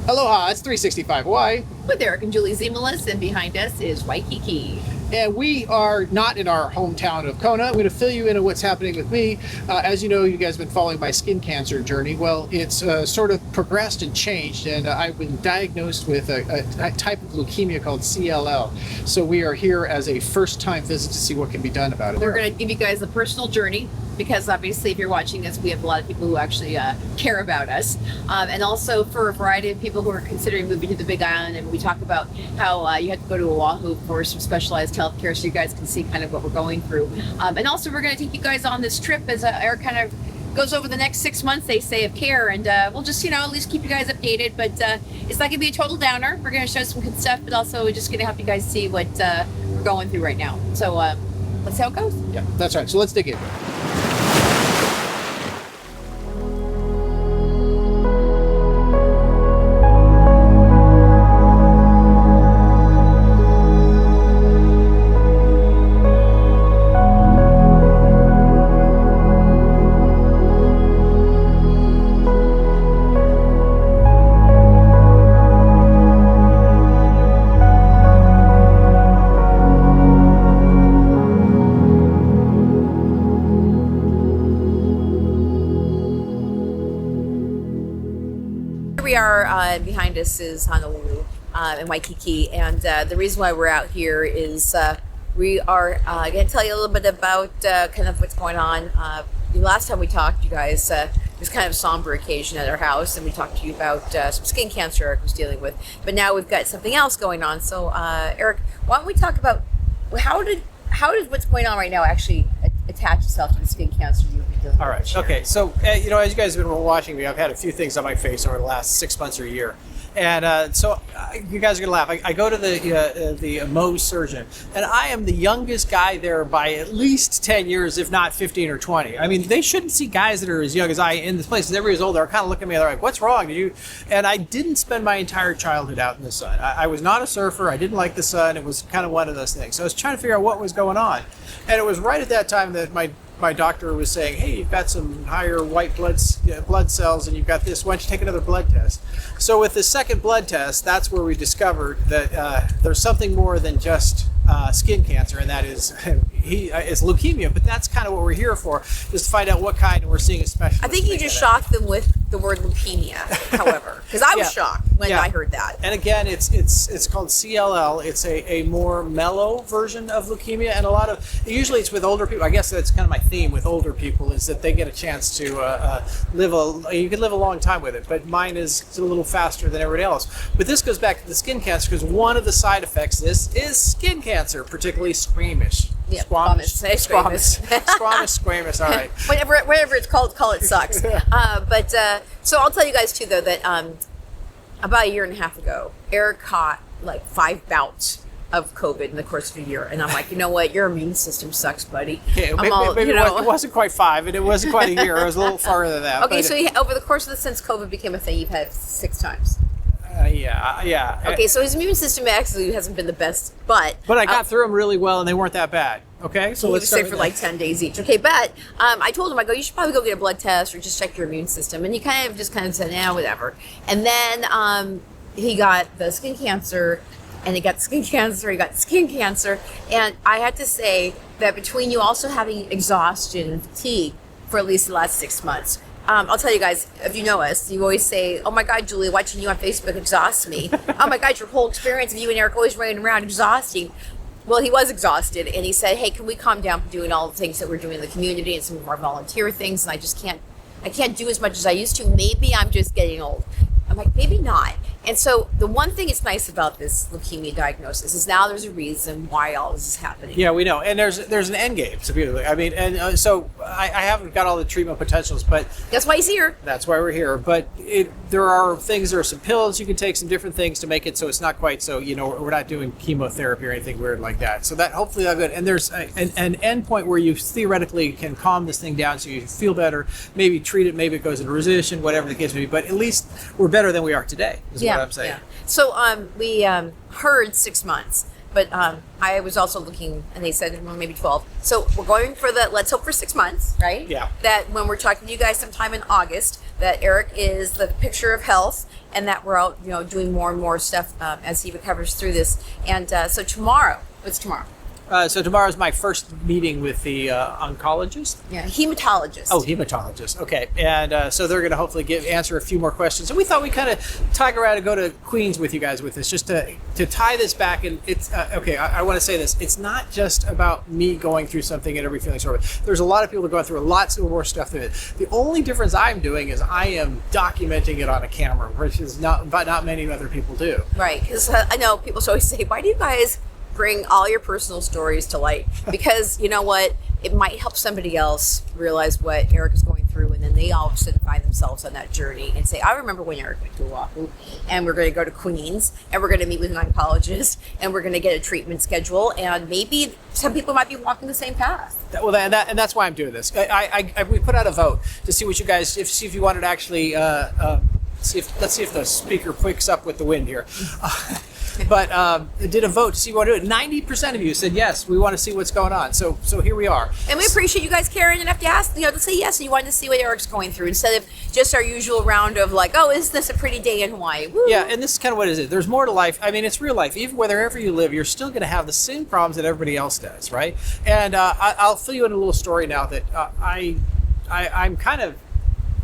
Aloha, it's 365 Hawaii. With Eric and Julie Zemelis, and behind us is Waikiki. And we are not in our hometown of Kona. I'm going to fill you in on what's happening with me. As you know, you guys have been following my skin cancer journey. Well, it's sort of progressed and changed, and I've been diagnosed with a type of leukemia called CLL. So we are here as a first-time visit to see what can be done about it. We're going to give you guys a personal journey, because obviously if you're watching this, we have a lot of people who actually care about us. And also for a variety of people who are considering moving to the Big Island, and we talk about how you have to go to Oahu for some specialized healthcare, so you guys can see kind of what we're going through. And also we're going to take you guys on this trip as Eric kind of goes over the next 6 months, they say, of care, and we'll just, at least keep you guys updated. But it's not going to be a total downer. We're going to show some good stuff, but also we're just going to help you guys see what we're going through right now. So let's see how it goes. Yeah, that's right. So let's dig in. We are behind us is Honolulu and Waikiki, and the reason why we're out here is we are going to tell you a little bit about kind of what's going on. The last time we talked, you guys, it was kind of a somber occasion at our house, and we talked to you about some skin cancer Eric was dealing with. But now we've got something else going on. So Eric, why don't we talk about how did what's going on right now actually attach itself to the skin cancer you've been dealing with? All right. Okay. So, as you guys have been watching me, I've had a few things on my face over the last 6 months or a year. And so you guys are going to laugh. I go to the Mohs surgeon, and I am the youngest guy there by at least 10 years, if not 15 or 20. I mean, they shouldn't see guys that are as young as I in this place. Because everybody's older. They're kind of looking at me. They're like, what's wrong? And I didn't spend my entire childhood out in the sun. I was not a surfer. I didn't like the sun. It was kind of one of those things. So I was trying to figure out what was going on. And it was right at that time that my doctor was saying, hey, you've got some higher white blood cells, and you've got this. Why don't you take another blood test? So with the second blood test, that's where we discovered that there's something more than just skin cancer, and that is it's leukemia. But that's kind of what we're here for, is to find out what kind, and we're seeing a specialist. I think you just shocked them with the word leukemia, however, because I was shocked when I heard that. And again, it's called CLL. It's a more mellow version of leukemia, and usually it's with older people. I guess that's kind of my theme with older people, is that they get a chance to you can live a long time with it, but mine is a little faster than everybody else. But this goes back to the skin cancer, because one of the side effects of this is skin cancer, particularly squamish. Yeah, squamish. Squamous. Squamous. All right. Whatever it's called it sucks. But so I'll tell you guys too, though, that about a year and a half ago, Eric caught like 5 bouts of COVID in the course of a year, and I'm like, you know what, your immune system sucks, buddy. Okay, maybe it wasn't quite 5, and it wasn't quite a year. It was a little farther than that. Okay, so over the course of since COVID became a thing, you've had 6 times. Yeah. Okay, so his immune system actually hasn't been the best, but I got through them really well, and they weren't that bad. Okay, so let's stay for like 10 days each. Okay, but I told him, I go, you should probably go get a blood test or just check your immune system. And he kind of said, nah, whatever. And then he got the skin cancer, and he got skin cancer. And I had to say that between you also having exhaustion and fatigue for at least the last 6 months, I'll tell you guys, if you know us, you always say, oh my God, Julie, watching you on Facebook exhausts me. Oh my God, your whole experience of you and Eric always running around exhausting. Well, he was exhausted, and he said, hey, can we calm down from doing all the things that we're doing in the community and some of our volunteer things, and I can't do as much as I used to. Maybe I'm just getting old. I'm like, maybe not. And so the one thing that's nice about this leukemia diagnosis is now there's a reason why all this is happening. Yeah, we know. And there's an end game. So beautifully. I mean, and so I haven't got all the treatment potentials, but that's why he's here. That's why we're here. But there are some pills you can take, some different things to make it so it's not quite so, we're not doing chemotherapy or anything weird like that. So that hopefully that's good. And there's an end point where you theoretically can calm this thing down so you feel better, maybe treat it, maybe it goes into remission, whatever the case may be. But at least we're better than we are today, is what I'm saying. Yeah. So we heard 6 months. But I was also looking, and they said well, maybe 12. So we're going for let's hope for 6 months, right? Yeah. That when we're talking to you guys sometime in August, that Eric is the picture of health, and that we're out, doing more and more stuff as he recovers through this. And so tomorrow, what's tomorrow? So tomorrow's my first meeting with the oncologist. Yeah, hematologist. Oh, hematologist. Okay, and so they're going to hopefully answer a few more questions. And we thought we kind of tug around and go to Queens with you guys with this, just to tie this back. And it's okay. I want to say this. It's not just about me going through something and everybody feeling sort of. There's a lot of people that go through lots more stuff than it. The only difference I'm doing is I am documenting it on a camera, which is not many other people do. Right, because I know people always say, "Why do you guys bring all your personal stories to light?" Because you know what, it might help somebody else realize what Eric is going through, and then they all of a sudden find themselves on that journey and say, I remember when Eric went to Oahu, and we're going to go to Queens, and we're going to meet with an oncologist, and we're going to get a treatment schedule, and maybe some people might be walking the same path. And that's why I'm doing this. We put out a vote to see what you guys, see if you wanted to actually let's see if the speaker picks up with the wind here. But did a vote to see what to do it. 90% of you said yes, we want to see what's going on. So here we are. And we appreciate you guys caring enough to ask, to say yes, and you wanted to see what Eric's going through instead of just our usual round of like, oh, isn't this a pretty day in Hawaii? Woo. Yeah, and this is kind of what it is. There's more to life. I mean, it's real life. Even wherever you live, you're still going to have the same problems that everybody else does, right? And I'll fill you in a little story now that I'm kind of.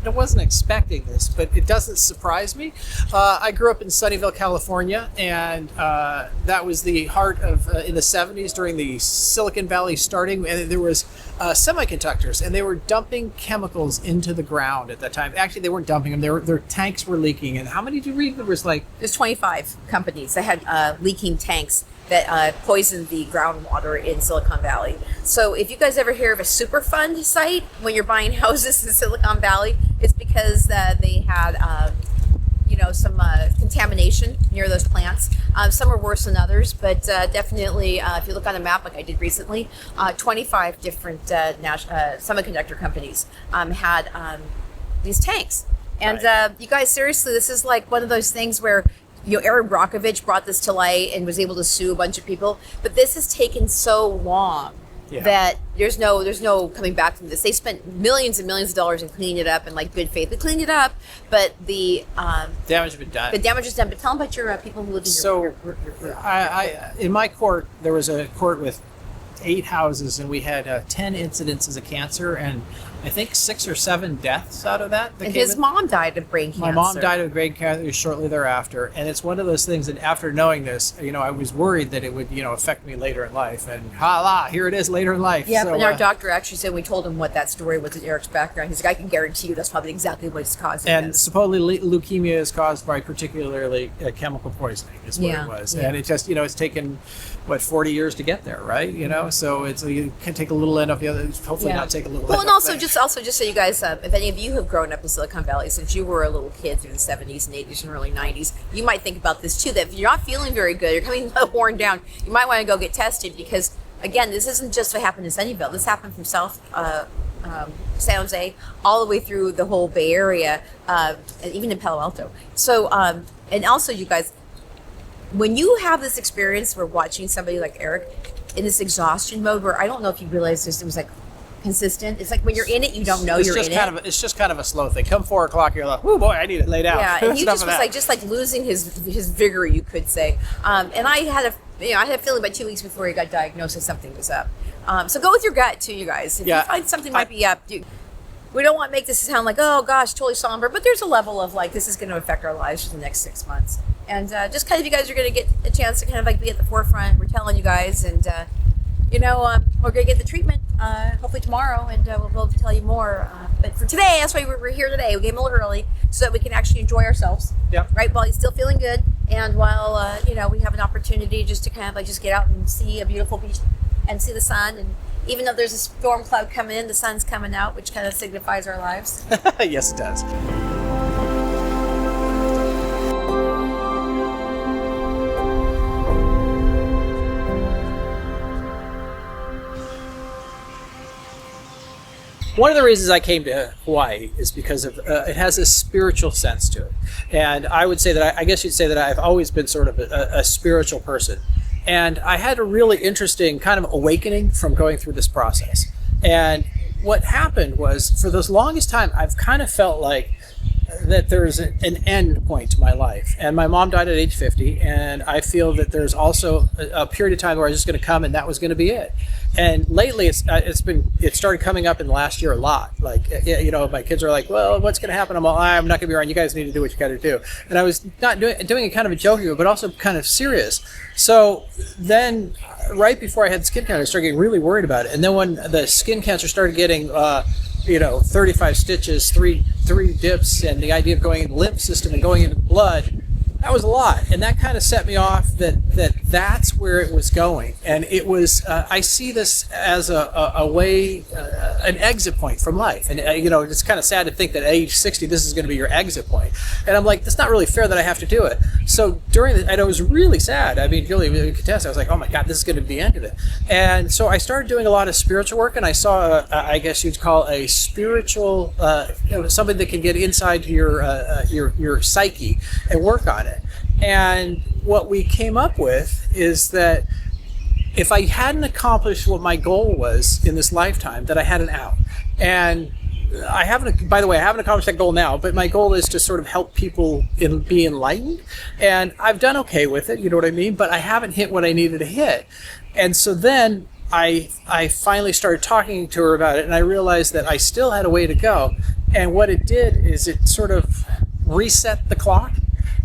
I wasn't expecting this, but it doesn't surprise me. I grew up in Sunnyvale, California, and that was the heart of in the 70s during the Silicon Valley starting, and there was semiconductors, and they were dumping chemicals into the ground at that time. Actually, they weren't dumping them; their tanks were leaking. And how many did you read? There's 25 companies that had leaking tanks that poisoned the groundwater in Silicon Valley. So if you guys ever hear of a Superfund site when you're buying houses in Silicon Valley, it's because they had some contamination near those plants. Some are worse than others, but definitely if you look on a map like I did recently, 25 different semiconductor companies had these tanks. And Right. You guys, seriously, this is like one of those things where Aaron Brockovich brought this to light and was able to sue a bunch of people, but this has taken so long that there's no coming back from this. They spent millions and millions of dollars in cleaning it up and like good faith. They cleaned it up, but the damage has been done. The damage is done. But tell them about your people who live in your in my court, there was a court with 8 houses, and we had 10 incidences of cancer, and I think 6 or 7 deaths out of that. And his mom died of brain cancer. My mom died of brain cancer shortly thereafter, and it's one of those things that after knowing this, I was worried that it would, affect me later in life, and here it is later in life. Yeah, so, and our doctor actually said, we told him what that story was in Eric's background. He's like, I can guarantee you that's probably exactly what it's causing. And supposedly leukemia is caused by particularly chemical poisoning is what it was. Yeah. And it just, it's taken, 40 years to get there, right? So you can take a little end off the other, hopefully not take a little end and off also just so you guys, if any of you have grown up in Silicon Valley since you were a little kid through the 70s and 80s and early 90s, you might think about this too, that if you're not feeling very good, you're coming worn down, you might want to go get tested because, again, this isn't just what happened in Sunnyvale. This happened from San Jose all the way through the whole Bay Area, and even in Palo Alto. So, and also you guys, when you have this experience where watching somebody like Eric in this exhaustion mode where I don't know if you realize this, it was like consistent. It's like when you're in it, you don't know you're in it. It's just kind of a slow thing. Come 4 o'clock, you're like, oh boy, I need it laid out. Yeah, and he just was just like losing his vigor, you could say. And I had a feeling about 2 weeks before he got diagnosed that something was up. So go with your gut too, you guys. If you find something might be up, we don't want to make this sound like, oh gosh, totally somber, but there's a level of like, this is going to affect our lives for the next 6 months. And just kind of, you guys are going to get a chance to kind of like be at the forefront. We're telling you guys, and we're going to get the treatment hopefully tomorrow, and we'll be able to tell you more. But for today, that's why we're here today. We came a little early so that we can actually enjoy ourselves. Yeah. Right, while he's still feeling good, and while we have an opportunity just to kind of like just get out and see a beautiful beach and see the sun. And even though there's a storm cloud coming in, the sun's coming out, which kind of signifies our lives. Yes, it does. One of the reasons I came to Hawaii is because of it has a spiritual sense to it, and I would say that I guess you'd say that I've always been sort of a spiritual person, And I had a really interesting kind of awakening from going through this process. And what happened was, for the longest time, I've kind of felt like that there's an end point to my life. And my mom died at age 50, and I feel that there's also a period of time where I was just going to come and that was going to be it. And lately it started coming up in the last year a lot. Like, my kids are like, well, what's going to happen? I'm not going to be around. You guys need to do what you got to do. And I was not doing it kind of a joking, but also kind of serious. So then right before I had skin cancer, I started getting really worried about it. And then when the skin cancer started getting, 35 stitches, three dips, and the idea of going in the lymph system and going into blood, that was a lot. And that kind of set me off that's where it was going. And it was, I see this as a way, an exit point from life. And, it's kind of sad to think that at age 60, this is going to be your exit point. And I'm like, that's not really fair that I have to do it. So and it was really sad. I mean, Julie could attest. I was like, oh my God, this is going to be the end of it. And so I started doing a lot of spiritual work, and I saw, I guess you'd call a spiritual, something that can get inside your psyche and work on it. And what we came up with is that if I hadn't accomplished what my goal was in this lifetime, that I had an out. And I haven't accomplished that goal now, but my goal is to sort of help people be enlightened. And I've done okay with it, you know what I mean? But I haven't hit what I needed to hit. And so then I finally started talking to her about it, and I realized that I still had a way to go. And what it did is it sort of reset the clock.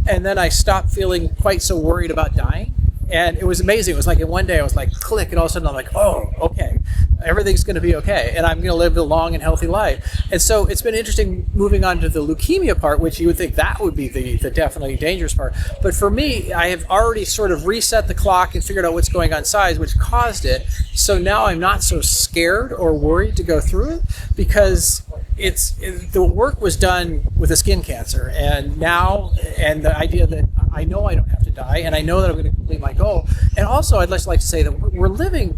And then I stopped feeling quite so worried about dying. And it was amazing. It was like in one day I was like, click, and all of a sudden I'm like, oh, okay, everything's going to be okay, and I'm going to live a long and healthy life. And so it's been interesting moving on to the leukemia part, which you would think that would be the definitely dangerous part. But for me, I have already sort of reset the clock and figured out what's going on inside, which caused it. So now I'm not so scared or worried to go through it, because the work was done with a skin cancer, and the idea that I know I don't have to die, and I know that I'm going to complete my goal. And also, I'd just like to say that we're living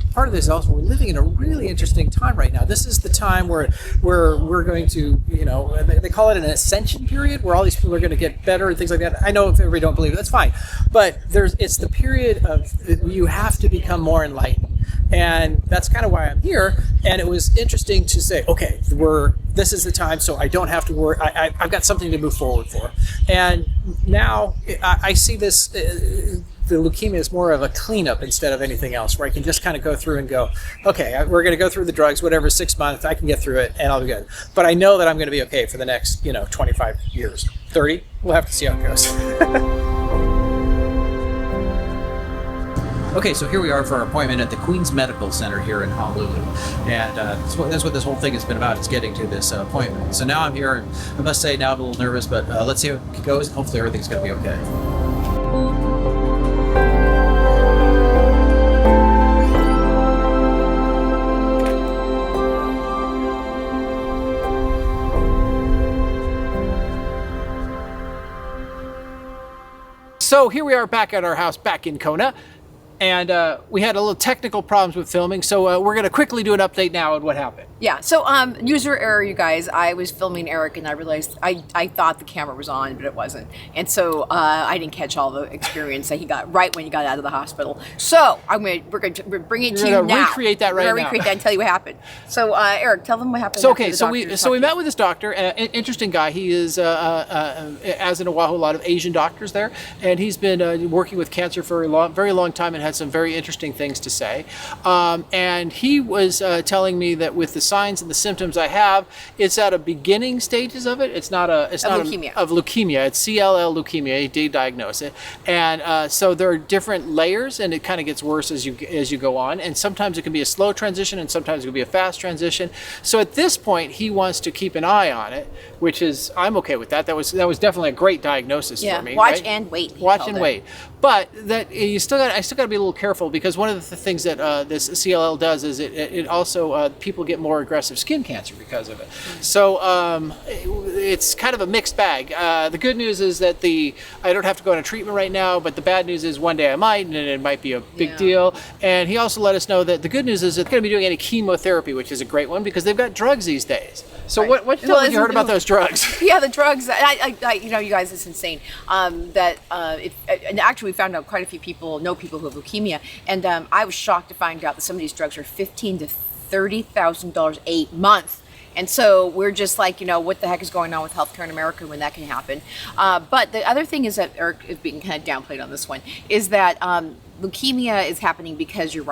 in a really interesting time right now. This is the time where we're going to, they call it an ascension period, where all these people are going to get better and things like that. I know if everybody don't believe it, that's fine. But it's the period of you have to become more enlightened. And that's kind of why I'm here. And it was interesting to say, okay, this is the time, so I don't have to worry. I've got something to move forward for. And now I see this, the leukemia is more of a cleanup instead of anything else, where I can just kind of go through and go, okay, we're going to go through the drugs, whatever, 6 months, I can get through it and I'll be good. But I know that I'm going to be okay for the next, 25 years, 30. We'll have to see how it goes. Okay, so here we are for our appointment at the Queen's Medical Center here in Honolulu. And that's what this whole thing has been about, is getting to this appointment. So now I'm here, and I must say now I'm a little nervous, but let's see how it goes. Hopefully everything's going to be okay. So here we are back at our house back in Kona. And we had a little technical problems with filming, so we're going to quickly do an update now on what happened. Yeah, so user error, you guys. I was filming Eric, and I realized I thought the camera was on, but it wasn't. And so I didn't catch all the experience that he got right when he got out of the hospital. So we're going to bring it to you now. Recreate that right now. We're going to recreate that and tell you what happened. So Eric, tell them what happened. So we met with this doctor, interesting guy. He is, as in Oahu, a lot of Asian doctors there, and he's been working with cancer for a very long time and had some very interesting things to say. And he was telling me that with the signs and the symptoms I have, it's at a beginning stages of it. It's not leukemia. Of leukemia. It's CLL leukemia. He did diagnose it, and so there are different layers, and it kind of gets worse as you go on. And sometimes it can be a slow transition, and sometimes it can be a fast transition. So at this point, he wants to keep an eye on it, which is I'm okay with that. That was definitely a great diagnosis for me. Watch right? and wait. Watch and wait. But that I still got to be a little careful, because one of the things that this CLL does is it also people get more aggressive skin cancer because of it. So it's kind of a mixed bag. The good news is that I don't have to go on a treatment right now, but the bad news is one day I might, and it might be a big deal. And he also let us know that the good news is that they're going to be doing any chemotherapy, which is a great one, because they've got drugs these days. So Right. what Well, have you heard about those drugs? Yeah, the drugs. You know, you guys, it's insane. And actually, we found out quite a few people know people who have leukemia, and I was shocked to find out that some of these drugs are $15,000 to $30,000 a month. And so we're just like, you know, what the heck is going on with healthcare in America when that can happen? But the other thing is that Eric is being kind of downplayed on this one is that leukemia is happening because your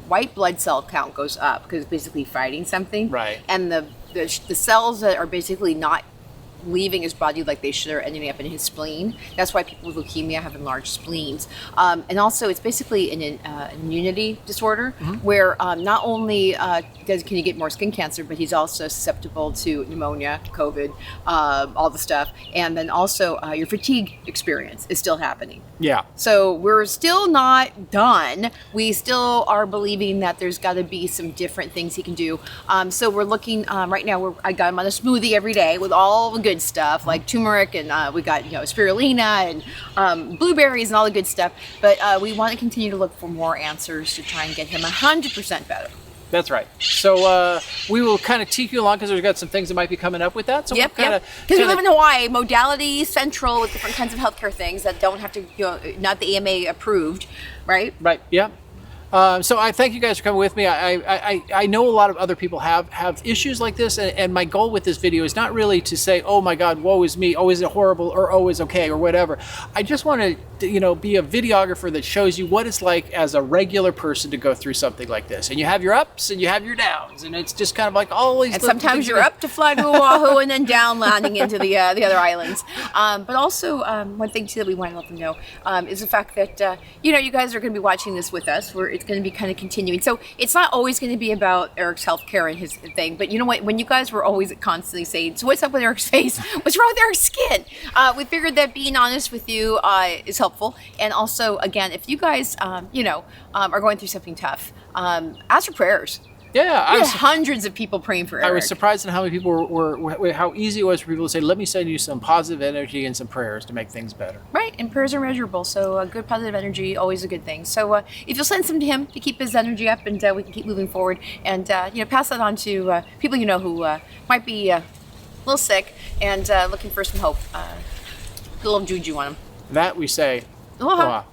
white blood cell count goes up because it's basically fighting something. Right. And the cells that are basically not leaving his body like they should are ending up in his spleen. That's why people with leukemia have enlarged spleens. And also it's basically an immunity disorder where not only can you get more skin cancer, but he's also susceptible to pneumonia, COVID, all the stuff. And then also your fatigue experience is still happening. Yeah. So we're still not done. We still are believing that there's got to be some different things he can do. So we're looking right now. I got him on a smoothie every day with all the good stuff like turmeric, and we got spirulina and blueberries and all the good stuff. But we want to continue to look for more answers to try and get him 100% better. That's right. So we will kind of take you along because we've got some things that might be coming up with that. So Yep. we'll Because we live in Hawaii, modality central with different kinds of healthcare things that don't have to, not the AMA approved, right? Right. Yeah. So I thank you guys for coming with me. I know a lot of other people have issues like this, and my goal with this video is not really to say, oh my God, woe is me, oh is it horrible, or oh is okay, or whatever. I just want to be a videographer that shows you what it's like as a regular person to go through something like this. And you have your ups and you have your downs, and it's just kind of like all these. And sometimes you're up to fly to Oahu and then down landing into the other islands. But also one thing too that we want to let them know is the fact that you guys are going to be watching this with us. It's going to be kind of continuing. So it's not always going to be about Eric's healthcare and his thing. But you know what? When you guys were always constantly saying, "So what's up with Eric's face? What's wrong with Eric's skin?" We figured that being honest with you is helpful. And also, again, if you guys, are going through something tough, ask for prayers. Yeah, We had hundreds of people praying for Eric. I was surprised at how many people were how easy it was for people to say, let me send you some positive energy and some prayers to make things better. Right, and prayers are measurable, so good positive energy, always a good thing. So if you'll send some to him to keep his energy up, and we can keep moving forward, and pass that on to people who might be a little sick and looking for some hope. A little juju on them. That we say, Aloha. Aloha.